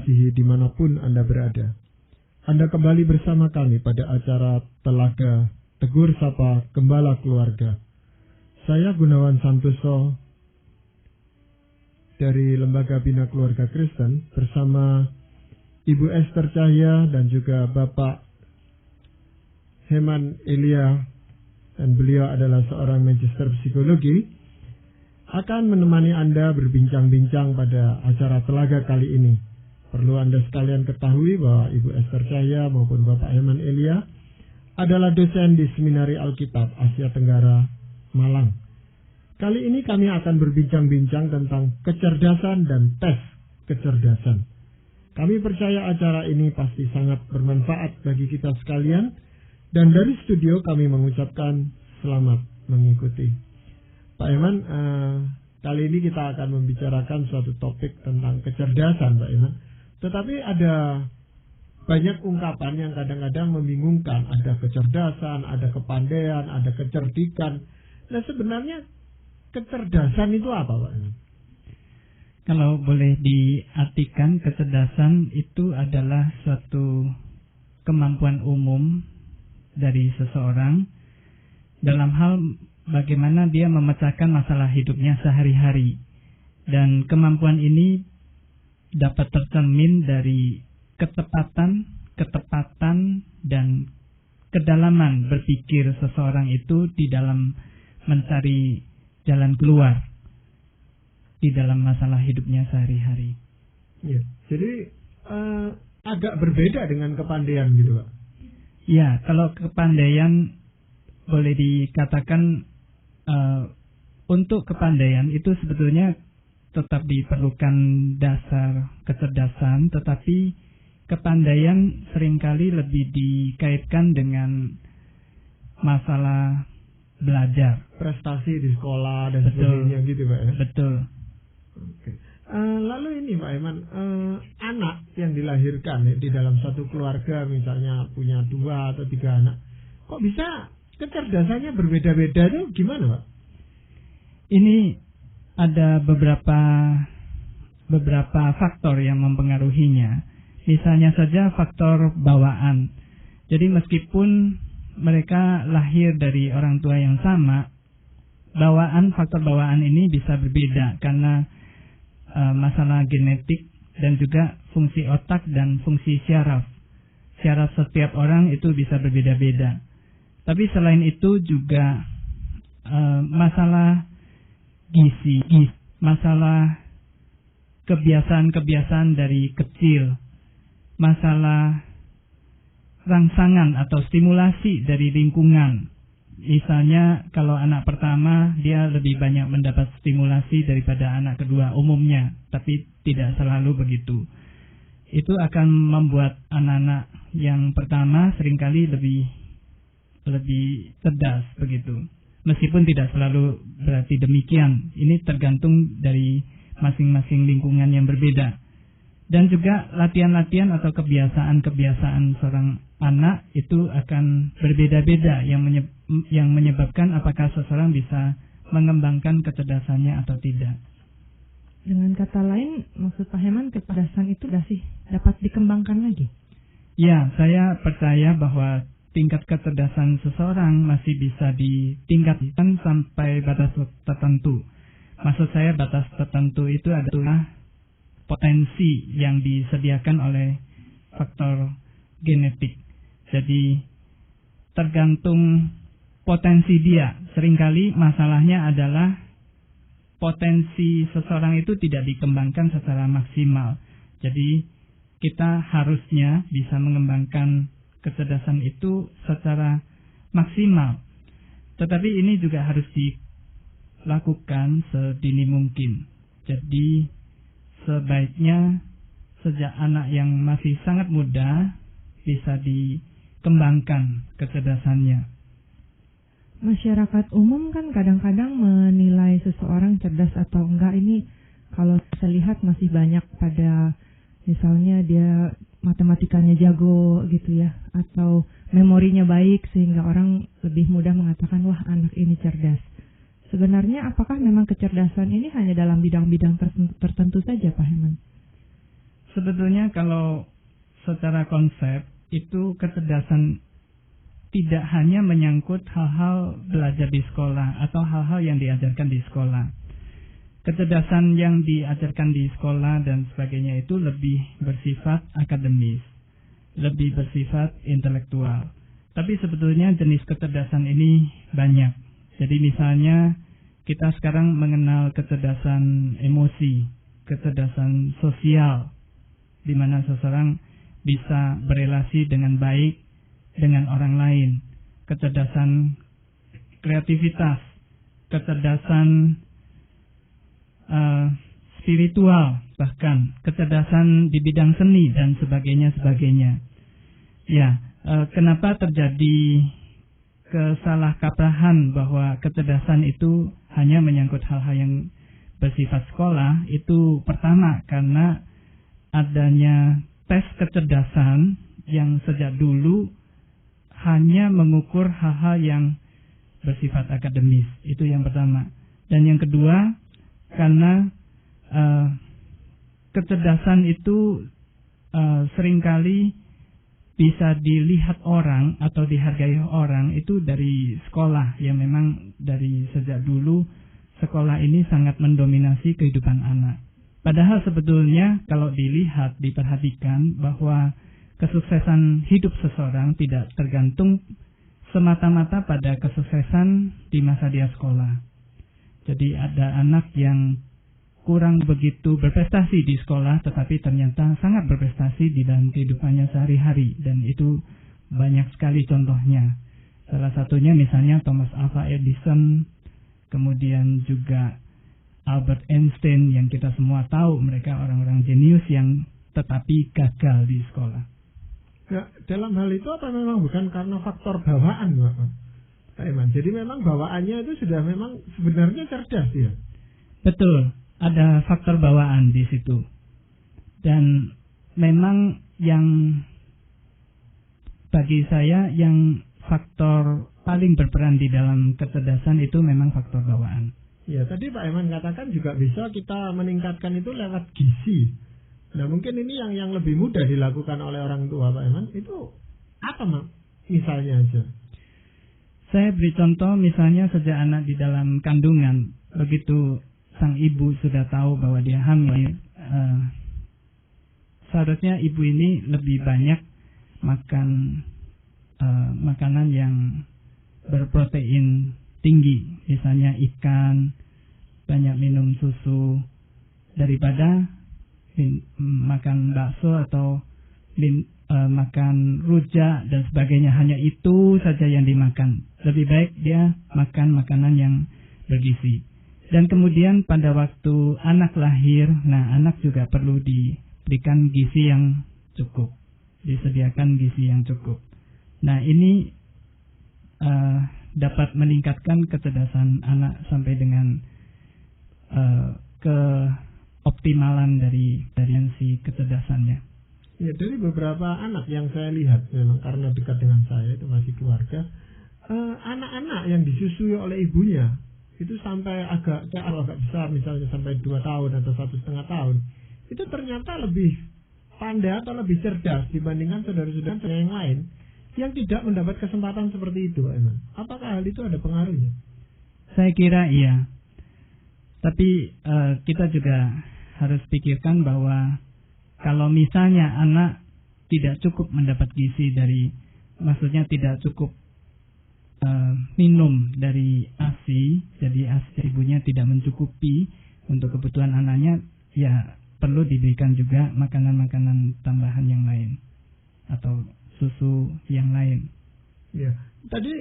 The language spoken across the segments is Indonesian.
kasihi dimanapun Anda berada. Anda kembali bersama kami pada acara Telaga Tegur Sapa Gembala Keluarga. Saya Gunawan Santoso dari Lembaga Bina Keluarga Kristen bersama Ibu Esther Cahya dan juga Bapak Heman Elia, dan beliau adalah seorang magister psikologi, akan menemani Anda berbincang-bincang pada acara Telaga kali ini. Perlu Anda sekalian ketahui bahwa Ibu Esther Cahya maupun Bapak Heman Elia adalah dosen di Seminari Alkitab Asia Tenggara, Malang. Kali ini kami akan berbincang-bincang tentang kecerdasan dan tes kecerdasan. Kami percaya acara ini pasti sangat bermanfaat bagi kita sekalian, dan dari studio kami mengucapkan selamat mengikuti. Pak Eman, kali ini kita akan membicarakan suatu topik tentang kecerdasan, Pak Eman. Tetapi ada banyak ungkapan yang kadang-kadang membingungkan. Ada kecerdasan, ada kepandaian, ada kecerdikan. Nah, sebenarnya kecerdasan itu apa, Pak Eman? Kalau boleh diartikan, kecerdasan itu adalah suatu kemampuan umum dari seseorang dalam hal bagaimana dia memecahkan masalah hidupnya sehari-hari. Dan kemampuan ini dapat tercermin dari ketepatan, dan kedalaman berpikir seseorang itu di dalam mencari jalan keluar di dalam masalah hidupnya sehari-hari. Ya, jadi agak berbeda dengan kepandaian gitu, Pak. Ya, kalau kepandaian boleh dikatakan untuk kepandaian itu sebetulnya tetap diperlukan dasar kecerdasan, tetapi kepandaian seringkali lebih dikaitkan dengan masalah belajar, prestasi di sekolah dan sebagainya gitu, Pak ya. Betul. Oke. Lalu ini Pak Eman, anak yang dilahirkan di dalam satu keluarga, misalnya punya 2 atau 3 anak, kok bisa kecerdasannya berbeda-beda tuh gimana, Pak? Ini ada beberapa faktor yang mempengaruhinya. Misalnya saja faktor bawaan. Jadi meskipun mereka lahir dari orang tua yang sama, faktor bawaan ini bisa berbeda karena masalah genetik dan juga fungsi otak dan fungsi syaraf. Syaraf setiap orang itu bisa berbeda-beda. Tapi selain itu juga masalah gizi, masalah kebiasaan-kebiasaan dari kecil, masalah rangsangan atau stimulasi dari lingkungan. Misalnya kalau anak pertama dia lebih banyak mendapat stimulasi daripada anak kedua umumnya, tapi tidak selalu begitu. Itu akan membuat anak-anak yang pertama seringkali lebih cerdas begitu. Meskipun tidak selalu berarti demikian. Ini tergantung dari masing-masing lingkungan yang berbeda. Dan juga latihan-latihan atau kebiasaan-kebiasaan seorang anak itu akan berbeda-beda yang menyebabkan apakah seseorang bisa mengembangkan kecerdasannya atau tidak. Dengan kata lain, maksud Pak Heman, kecerdasan itu dapat dikembangkan lagi? Ya, saya percaya bahwa tingkat kecerdasan seseorang masih bisa ditingkatkan sampai batas tertentu. Maksud saya batas tertentu itu adalah potensi yang disediakan oleh faktor genetik. Jadi tergantung potensi dia. Seringkali masalahnya adalah potensi seseorang itu tidak dikembangkan secara maksimal. Jadi kita harusnya bisa mengembangkan kecerdasan itu secara maksimal. Tetapi ini juga harus dilakukan sedini mungkin. Jadi sebaiknya sejak anak yang masih sangat muda bisa dikembangkan kecerdasannya. Masyarakat umum kan kadang-kadang menilai seseorang cerdas atau enggak ini kalau saya lihat masih banyak pada misalnya dia matematikanya jago gitu ya, atau memorinya baik sehingga orang lebih mudah mengatakan wah anak ini cerdas. Sebenarnya apakah memang kecerdasan ini hanya dalam bidang-bidang tertentu saja, Pak Heman? Sebetulnya kalau secara konsep itu kecerdasan tidak hanya menyangkut hal-hal belajar di sekolah atau hal-hal yang diajarkan di sekolah. Kecerdasan yang diajarkan di sekolah dan sebagainya itu lebih bersifat akademis, lebih bersifat intelektual. Tapi sebetulnya jenis kecerdasan ini banyak. Jadi misalnya kita sekarang mengenal kecerdasan emosi, kecerdasan sosial, di mana seseorang bisa berelasi dengan baik dengan orang lain, kecerdasan kreativitas, kecerdasan spiritual, bahkan kecerdasan di bidang seni dan sebagainya. Ya, kenapa terjadi kesalahkaprahan bahwa kecerdasan itu hanya menyangkut hal-hal yang bersifat sekolah? Itu pertama karena adanya tes kecerdasan yang sejak dulu hanya mengukur hal-hal yang bersifat akademis. Itu yang pertama. Dan yang kedua, karena kecerdasan itu seringkali bisa dilihat orang atau dihargai orang itu dari sekolah, yang memang dari sejak dulu sekolah ini sangat mendominasi kehidupan anak. Padahal sebetulnya kalau dilihat, diperhatikan bahwa kesuksesan hidup seseorang tidak tergantung semata-mata pada kesuksesan di masa dia sekolah. Jadi ada anak yang kurang begitu berprestasi di sekolah, tetapi ternyata sangat berprestasi di dalam kehidupannya sehari-hari, dan itu banyak sekali contohnya. Salah satunya misalnya Thomas Alva Edison, kemudian juga Albert Einstein, yang kita semua tahu mereka orang-orang jenius yang tetapi gagal di sekolah. Nah, dalam hal itu apa memang bukan karena faktor bawaan, Pak Iman? Jadi memang bawaannya itu sudah memang sebenarnya cerdas ya? Betul, ada faktor bawaan di situ. Dan memang yang bagi saya yang faktor paling berperan di dalam kecerdasan itu memang faktor bawaan. Ya, tadi Pak Iman katakan juga bisa kita meningkatkan itu lewat gizi. Nah, mungkin ini yang lebih mudah dilakukan oleh orang tua, Pak Iman. Itu apa misalnya aja? Saya beri contoh misalnya sejak anak di dalam kandungan, begitu sang ibu sudah tahu bahwa dia hamil, seharusnya ibu ini lebih banyak makan makanan yang berprotein tinggi, misalnya ikan, banyak minum susu, daripada makan bakso atau makan rujak dan sebagainya. Hanya itu saja yang dimakan. Lebih baik dia makan makanan yang bergizi. Dan kemudian pada waktu anak lahir, nah anak juga perlu diberikan gizi yang cukup, disediakan gizi yang cukup. Nah ini dapat meningkatkan kecerdasan anak sampai dengan keoptimalan dari si kecerdasannya. Ya, dari beberapa anak yang saya lihat, memang karena dekat dengan saya, itu masih keluarga, anak-anak yang disusui oleh ibunya itu sampai agak besar, misalnya sampai 2 tahun atau 1,5 tahun, itu ternyata lebih pandai atau lebih cerdas dibandingkan saudara-saudara yang lain yang tidak mendapat kesempatan seperti itu, Pak Iman. Apakah hal itu ada pengaruhnya? Saya kira iya. Tapi kita juga harus pikirkan bahwa kalau misalnya anak tidak cukup mendapat gizi dari, maksudnya tidak cukup minum dari ASI, jadi ASI ibunya tidak mencukupi untuk kebutuhan anaknya, ya perlu diberikan juga makanan-makanan tambahan yang lain atau susu yang lain. Ya, tadi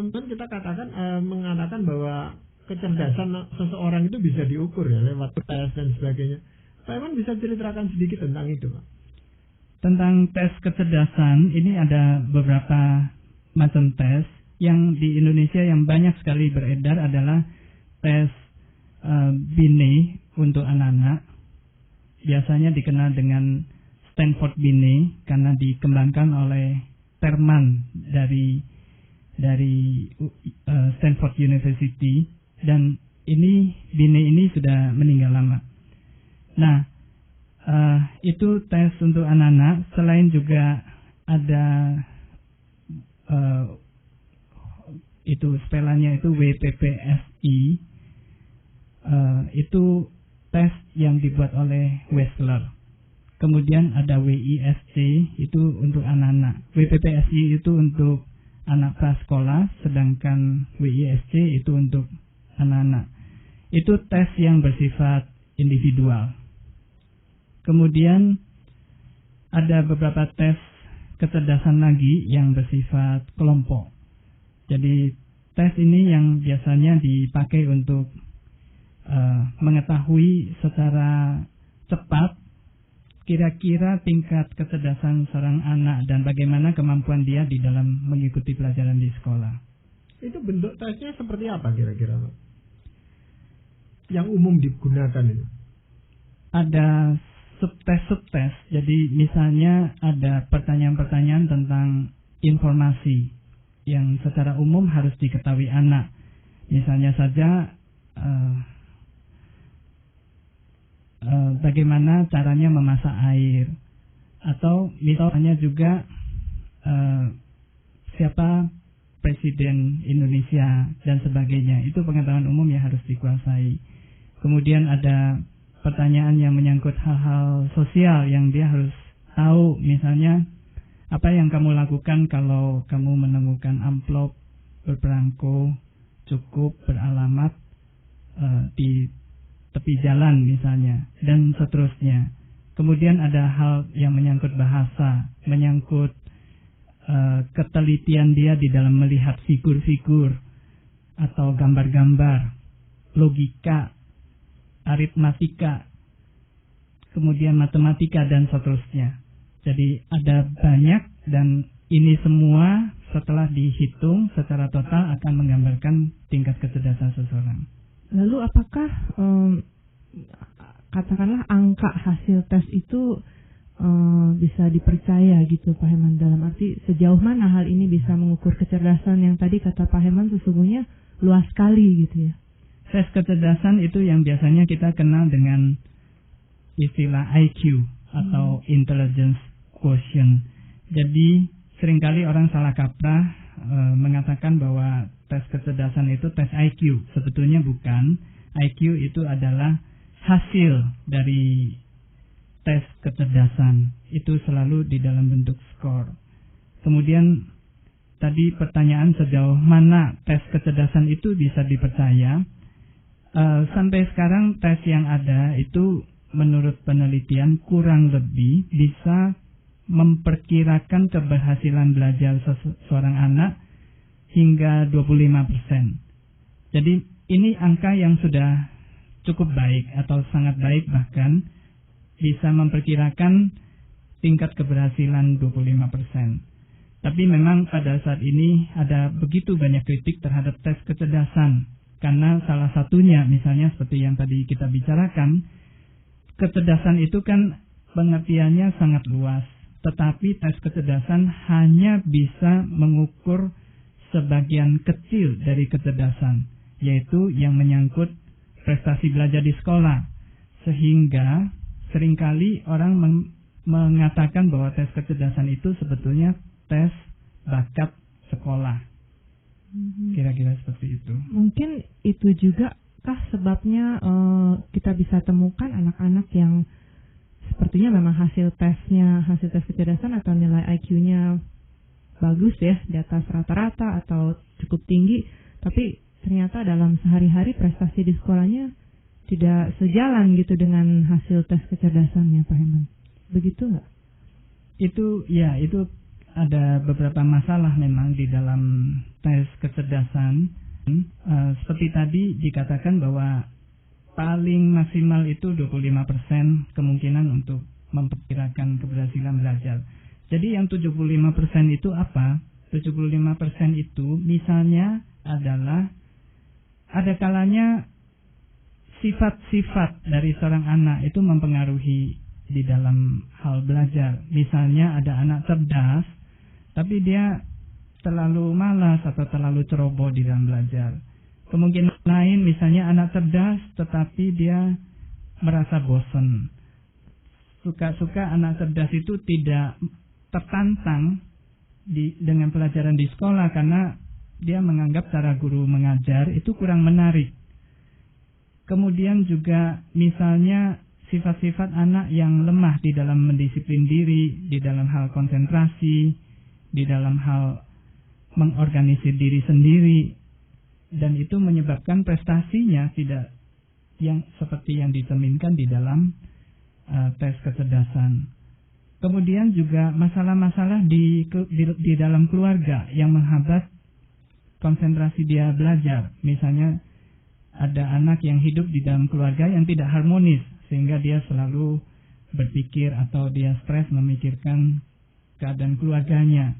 kita katakan mengatakan bahwa kecerdasan seseorang itu bisa diukur ya lewat tes dan sebagainya. Pak Iman bisa ceritakan sedikit tentang itu, Pak? Tentang tes kecerdasan, ini ada beberapa macam tes. Yang di Indonesia yang banyak sekali beredar adalah tes Binet untuk anak-anak. Biasanya dikenal dengan Stanford Binet karena dikembangkan oleh Terman dari Stanford University, dan ini Binet ini sudah meninggal lama. Nah, Itu tes untuk anak-anak. Selain juga ada itu spelanya itu WPPSI. Itu tes yang dibuat oleh Wechsler. Kemudian ada WISC, itu untuk anak-anak. WPPSI itu untuk anak prasekolah, sedangkan WISC itu untuk anak-anak. Itu tes yang bersifat individual. Kemudian ada beberapa tes kecerdasan lagi yang bersifat kelompok. Jadi tes ini yang biasanya dipakai untuk mengetahui secara cepat kira-kira tingkat kecerdasan seorang anak dan bagaimana kemampuan dia di dalam mengikuti pelajaran di sekolah. Itu bentuk tesnya seperti apa kira-kira, Pak? Yang umum digunakan itu? Ada subtes. Jadi misalnya ada pertanyaan-pertanyaan tentang informasi yang secara umum harus diketahui anak. Misalnya saja bagaimana caranya memasak air, atau misalnya juga siapa presiden Indonesia dan sebagainya. Itu pengetahuan umum yang harus dikuasai. Kemudian ada pertanyaan yang menyangkut hal-hal sosial yang dia harus tahu, misalnya apa yang kamu lakukan kalau kamu menemukan amplop berperangko cukup beralamat di tepi jalan misalnya, dan seterusnya. Kemudian ada hal yang menyangkut bahasa, menyangkut ketelitian dia di dalam melihat figur-figur atau gambar-gambar, logika, aritmatika, kemudian matematika dan seterusnya. Jadi ada banyak, dan ini semua setelah dihitung secara total akan menggambarkan tingkat kecerdasan seseorang. Lalu apakah katakanlah angka hasil tes itu bisa dipercaya gitu, Pak Herman? Dalam arti sejauh mana hal ini bisa mengukur kecerdasan yang tadi kata Pak Herman sesungguhnya luas sekali gitu ya? Tes kecerdasan itu yang biasanya kita kenal dengan istilah IQ atau Intelligence Quotient. Jadi seringkali orang salah kaprah mengatakan bahwa tes kecerdasan itu tes IQ. Sebetulnya bukan. IQ itu adalah hasil dari tes kecerdasan. Itu selalu di dalam bentuk skor. Kemudian tadi pertanyaan sejauh mana tes kecerdasan itu bisa dipercaya. Sampai sekarang tes yang ada itu menurut penelitian kurang lebih bisa memperkirakan keberhasilan belajar seorang anak hingga 25%. Jadi ini angka yang sudah cukup baik atau sangat baik, bahkan bisa memperkirakan tingkat keberhasilan 25%. Tapi memang pada saat ini ada begitu banyak kritik terhadap tes kecerdasan. Karena salah satunya misalnya seperti yang tadi kita bicarakan, kecerdasan itu kan pengertiannya sangat luas. Tetapi tes kecerdasan hanya bisa mengukur sebagian kecil dari kecerdasan, yaitu yang menyangkut prestasi belajar di sekolah. Sehingga seringkali orang mengatakan bahwa tes kecerdasan itu sebetulnya tes bakat sekolah. Kira-kira seperti itu. Mungkin itu juga kah sebabnya kita bisa temukan anak-anak yang sepertinya memang hasil tes kecerdasan atau nilai IQ-nya bagus ya, di atas rata-rata atau cukup tinggi, tapi ternyata dalam sehari-hari prestasi di sekolahnya tidak sejalan gitu dengan hasil tes kecerdasannya, Pak Herman. Begitu nggak? Itu ada beberapa masalah memang di dalam tes kecerdasan. Seperti tadi dikatakan bahwa paling maksimal itu 25% kemungkinan untuk memperkirakan keberhasilan belajar. Jadi yang 75% itu apa? 75% itu misalnya adalah ada kalanya sifat-sifat dari seorang anak itu mempengaruhi di dalam hal belajar. Misalnya ada anak cerdas tapi dia terlalu malas atau terlalu ceroboh di dalam belajar. Kemungkinan lain misalnya anak cerdas tetapi dia merasa bosan. suka-suka anak cerdas itu tidak tertantang dengan pelajaran di sekolah karena dia menganggap cara guru mengajar itu kurang menarik. Kemudian juga misalnya sifat-sifat anak yang lemah di dalam mendisiplin diri, di dalam hal konsentrasi, di dalam hal mengorganisir diri sendiri, dan itu menyebabkan prestasinya tidak yang seperti yang dicerminkan di dalam tes kecerdasan. Kemudian juga masalah-masalah di dalam keluarga yang menghambat konsentrasi dia belajar. Misalnya ada anak yang hidup di dalam keluarga yang tidak harmonis, sehingga dia selalu berpikir atau dia stres memikirkan keadaan keluarganya.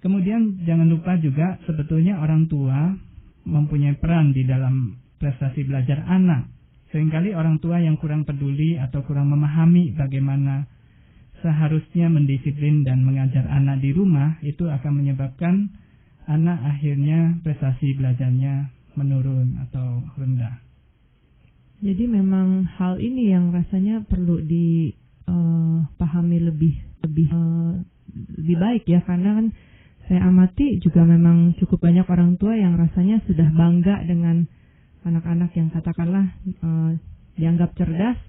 Kemudian jangan lupa juga sebetulnya orang tua mempunyai peran di dalam prestasi belajar anak. Seringkali orang tua yang kurang peduli atau kurang memahami bagaimana seharusnya mendisiplin dan mengajar anak di rumah, itu akan menyebabkan anak akhirnya prestasi belajarnya menurun atau rendah. Jadi memang hal ini yang rasanya perlu dipahami lebih baik ya, karena kan saya amati juga memang cukup banyak orang tua yang rasanya sudah bangga dengan anak-anak yang katakanlah dianggap cerdas,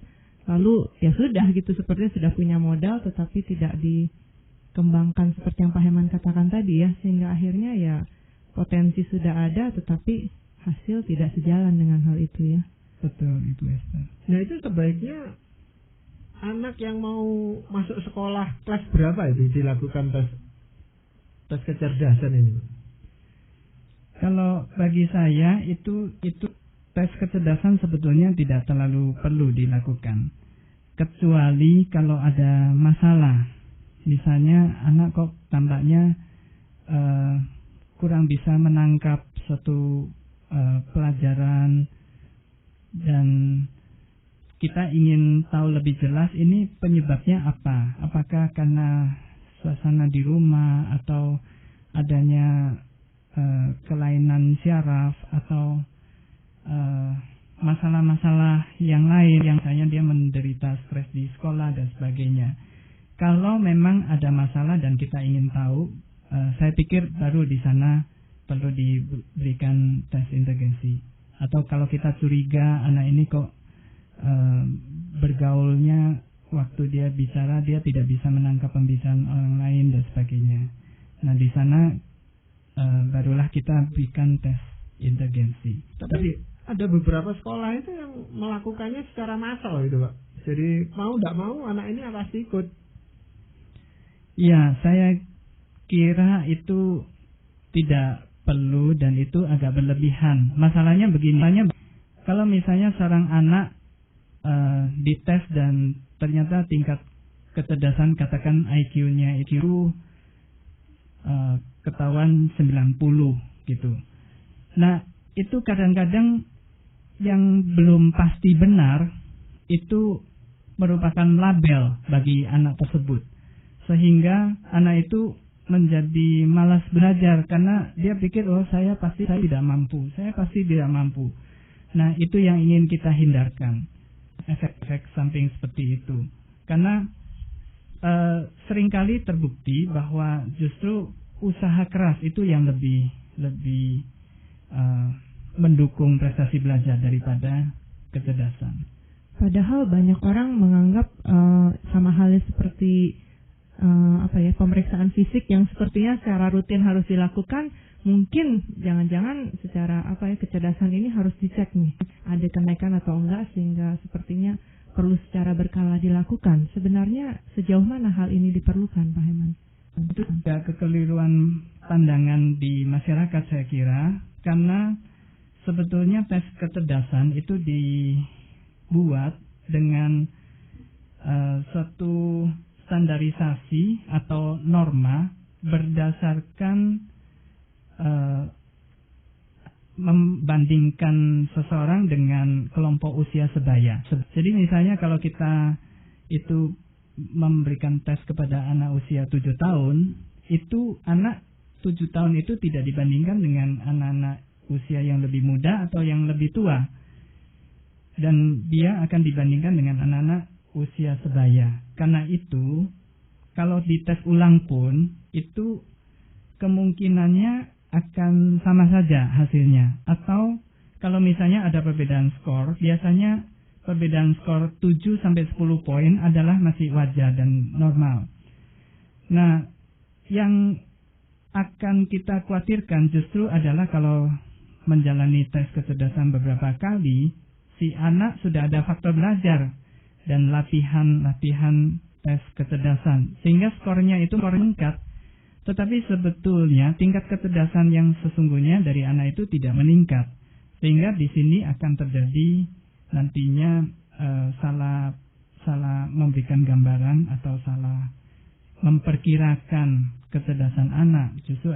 lalu ya sudah gitu, sepertinya sudah punya modal tetapi tidak dikembangkan seperti yang Pak Heman katakan tadi ya, sehingga akhirnya ya potensi sudah ada tetapi hasil tidak sejalan dengan hal itu ya. Betul itu, Esther. Nah itu sebaiknya anak yang mau masuk sekolah kelas berapa itu dilakukan tes kecerdasan ini? Kalau bagi saya itu tes kecerdasan sebetulnya tidak terlalu perlu dilakukan, kecuali kalau ada masalah. Misalnya anak kok tampaknya kurang bisa menangkap suatu pelajaran dan kita ingin tahu lebih jelas ini penyebabnya apa. Apakah karena suasana di rumah atau adanya kelainan syaraf atau masalah-masalah yang lain yang misalnya dia menderita stres di sekolah dan sebagainya. Kalau memang ada masalah dan kita ingin tahu, saya pikir baru di sana perlu diberikan tes inteligensi. Atau kalau kita curiga anak ini kok bergaulnya waktu dia bicara dia tidak bisa menangkap pembicaraan orang lain dan sebagainya. Nah di sana barulah kita berikan tes inteligensi. Tapi ada beberapa sekolah itu yang melakukannya secara massal gitu Pak. Jadi mau tidak mau anak ini pasti ikut. Ya, saya kira itu tidak perlu dan itu agak berlebihan. Masalahnya begini, kalau misalnya seorang anak dites dan ternyata tingkat kecerdasan katakan IQ-nya itu ketahuan 90 gitu. Nah, itu kadang-kadang yang belum pasti benar itu merupakan label bagi anak tersebut. Sehingga anak itu menjadi malas belajar karena dia pikir saya pasti tidak mampu. Nah, itu yang ingin kita hindarkan. Efek-efek samping seperti itu. Karena seringkali terbukti bahwa justru usaha keras itu yang lebih mendukung prestasi belajar daripada kecerdasan. Padahal banyak orang menganggap sama halnya seperti pemeriksaan fisik yang sepertinya secara rutin harus dilakukan, mungkin jangan-jangan secara kecerdasan ini harus dicek nih, ada kenaikan atau enggak, sehingga sepertinya perlu secara berkala dilakukan. Sebenarnya sejauh mana hal ini diperlukan, Pak Heman? Itu ada kekeliruan pandangan di masyarakat saya kira, karena sebetulnya tes kecerdasan itu dibuat dengan suatu standarisasi atau norma berdasarkan membandingkan seseorang dengan kelompok usia sebaya. Jadi misalnya kalau kita itu memberikan tes kepada anak usia 7 tahun, itu anak 7 tahun itu tidak dibandingkan dengan anak-anak usia yang lebih muda atau yang lebih tua. Dan dia akan dibandingkan dengan anak-anak usia sebaya. Karena itu, kalau dites ulang pun, itu kemungkinannya akan sama saja hasilnya. Atau kalau misalnya ada perbedaan skor, biasanya perbedaan skor 7-10 poin adalah masih wajar dan normal. Nah, yang akan kita khawatirkan justru adalah kalau menjalani tes kecerdasan beberapa kali, si anak sudah ada faktor belajar dan latihan tes kecerdasan, sehingga skornya itu meningkat. Tetapi sebetulnya tingkat kecerdasan yang sesungguhnya dari anak itu tidak meningkat, sehingga di sini akan terjadi nantinya salah memberikan gambaran atau salah memperkirakan kecerdasan anak, justru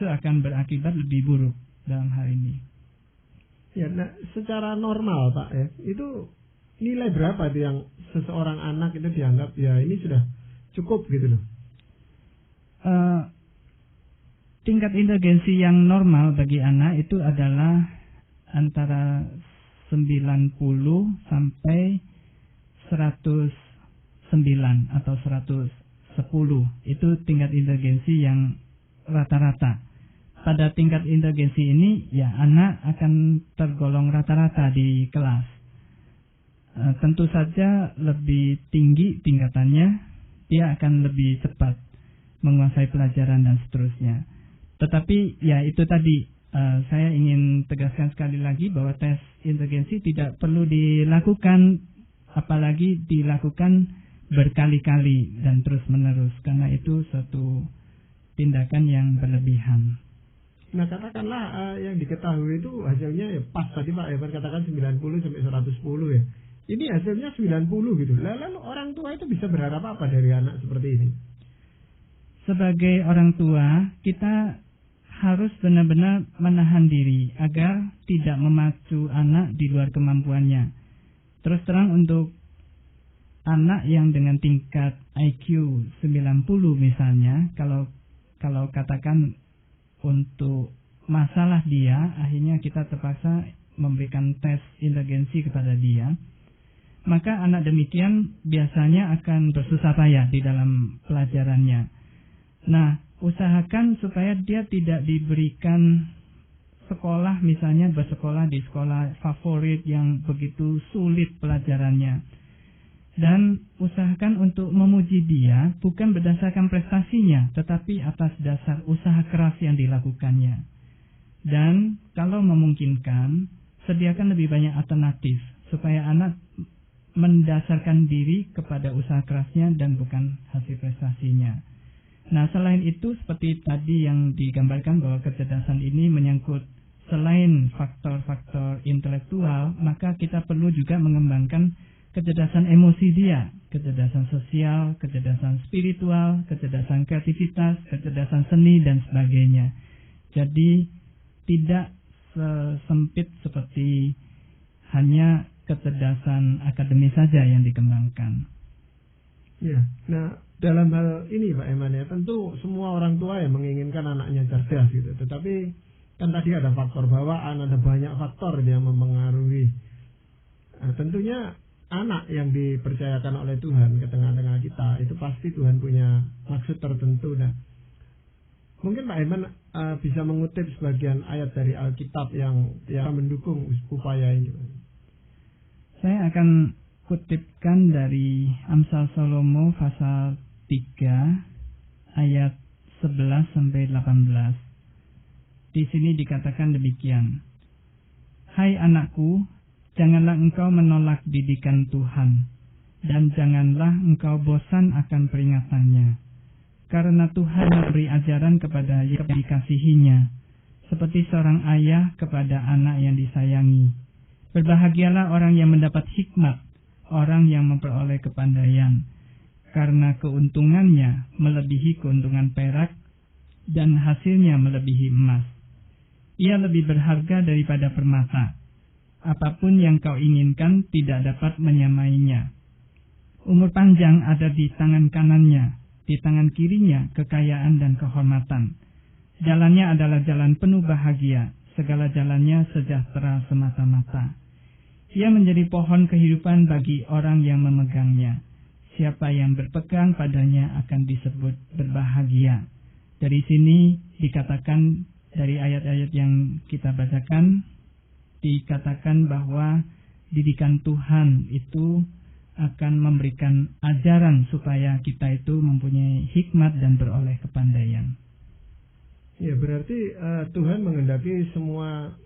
akan berakibat lebih buruk dalam hal ini. Ya, nah, secara normal Pak ya, itu nilai berapa itu yang seseorang anak itu dianggap ya ini sudah cukup gitu loh? Tingkat inteligensi yang normal bagi anak itu adalah antara 90 sampai 109 atau 110. Itu tingkat inteligensi yang rata-rata. Pada tingkat inteligensi ini, ya anak akan tergolong rata-rata di kelas. Tentu saja lebih tinggi tingkatannya, dia akan lebih cepat menguasai pelajaran dan seterusnya. Tetapi ya itu tadi, saya ingin tegaskan sekali lagi bahwa tes inteligensi tidak perlu dilakukan, apalagi dilakukan berkali-kali dan terus-menerus, karena itu suatu tindakan yang berlebihan. Nah, katakanlah yang diketahui itu hasilnya ya pas tadi Pak Evan katakan 90 sampai 110 ya. Ini hasilnya 90 gitu. Lalu orang tua itu bisa berharap apa dari anak seperti ini? Sebagai orang tua, kita harus benar-benar menahan diri agar tidak memacu anak di luar kemampuannya. Terus terang, untuk anak yang dengan tingkat IQ 90 misalnya, kalau katakan untuk masalah dia, akhirnya kita terpaksa memberikan tes inteligensi kepada dia, maka anak demikian biasanya akan bersusah payah di dalam pelajarannya. Nah, usahakan supaya dia tidak diberikan sekolah, misalnya bersekolah di sekolah favorit yang begitu sulit pelajarannya. Dan usahakan untuk memuji dia bukan berdasarkan prestasinya, tetapi atas dasar usaha keras yang dilakukannya. Dan kalau memungkinkan, sediakan lebih banyak alternatif supaya anak mendasarkan diri kepada usaha kerasnya dan bukan hasil prestasinya. Nah, selain itu, seperti tadi yang digambarkan bahwa kecerdasan ini menyangkut selain faktor-faktor intelektual, maka kita perlu juga mengembangkan kecerdasan emosi dia, kecerdasan sosial, kecerdasan spiritual, kecerdasan kreativitas, kecerdasan seni, dan sebagainya. Jadi, tidak sempit seperti hanya kecerdasan akademis saja yang dikembangkan. Ya, nah dalam hal ini Pak Eman ya, tentu semua orang tua yang menginginkan anaknya cerdas gitu. Tetapi kan tadi ada faktor bawaan, ada banyak faktor yang mempengaruhi. Nah, tentunya anak yang dipercayakan oleh Tuhan ke tengah-tengah kita, itu pasti Tuhan punya maksud tertentu. Nah, mungkin Pak Eman bisa mengutip sebagian ayat dari Alkitab yang mendukung upaya ini. Saya akan kutipkan dari Amsal Salomo pasal 3 ayat 11-18. Di sini dikatakan demikian. Hai anakku, janganlah engkau menolak didikan Tuhan, dan janganlah engkau bosan akan peringatannya. Karena Tuhan memberi ajaran kepada yang dikasihinya, seperti seorang ayah kepada anak yang disayangi. Berbahagialah orang yang mendapat hikmat, orang yang memperoleh kepandaian, karena keuntungannya melebihi keuntungan perak, dan hasilnya melebihi emas. Ia lebih berharga daripada permata. Apapun yang kau inginkan tidak dapat menyamainya. Umur panjang ada di tangan kanannya, di tangan kirinya kekayaan dan kehormatan. Jalannya adalah jalan penuh bahagia, segala jalannya sejahtera semata-mata. Ia menjadi pohon kehidupan bagi orang yang memegangnya. Siapa yang berpegang padanya akan disebut berbahagia. Dari sini dikatakan, dari ayat-ayat yang kita bacakan, dikatakan bahwa didikan Tuhan itu akan memberikan ajaran supaya kita itu mempunyai hikmat dan beroleh kepandaian. Ya, berarti Tuhan menghendaki semua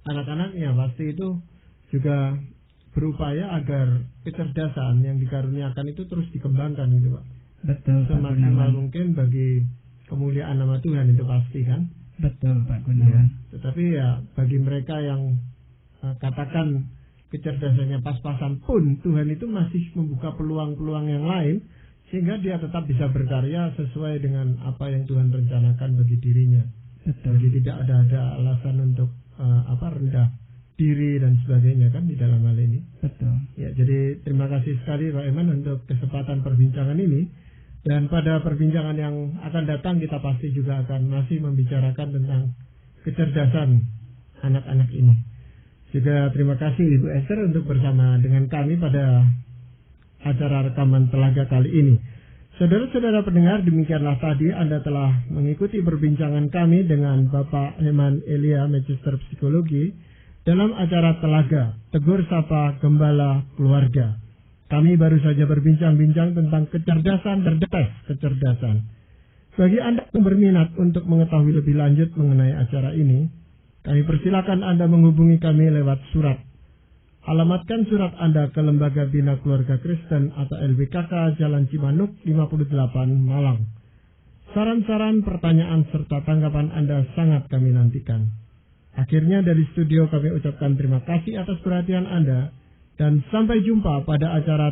anak-anaknya pasti itu juga berupaya agar kecerdasan yang dikaruniakan itu terus dikembangkan gitu Pak. Betul, Pak Semaksimal Gunawan. mungkin bagi kemuliaan nama Tuhan itu pasti kan. Betul, Pak Gunawan. Tetapi ya bagi mereka yang katakan kecerdasannya pas-pasan pun, Tuhan itu masih membuka peluang-peluang yang lain sehingga dia tetap bisa berkarya sesuai dengan apa yang Tuhan rencanakan bagi dirinya. Betul. Jadi tidak ada alasan untuk rendah diri dan sebagainya kan di dalam hal ini. Betul. Ya, jadi terima kasih sekali Pak Eman untuk kesempatan perbincangan ini. Dan pada perbincangan yang akan datang kita pasti juga akan masih membicarakan tentang kecerdasan anak-anak ini. Juga terima kasih Ibu Esther untuk bersama dengan kami pada acara rekaman Telaga kali ini. Saudara-saudara pendengar, demikianlah tadi Anda telah mengikuti perbincangan kami dengan Bapak Eman Elia, Magister Psikologi, dalam acara Telaga, Tegur Sapa Gembala Keluarga. Kami baru saja berbincang-bincang tentang kecerdasan, kecerdasan. Bagi Anda yang berminat untuk mengetahui lebih lanjut mengenai acara ini, kami persilakan Anda menghubungi kami lewat surat. Alamatkan surat Anda ke Lembaga Bina Keluarga Kristen atau LBKK Jalan Cimanuk 58 Malang. Saran-saran, pertanyaan, serta tanggapan Anda sangat kami nantikan. Akhirnya dari studio kami ucapkan terima kasih atas perhatian Anda dan sampai jumpa pada acara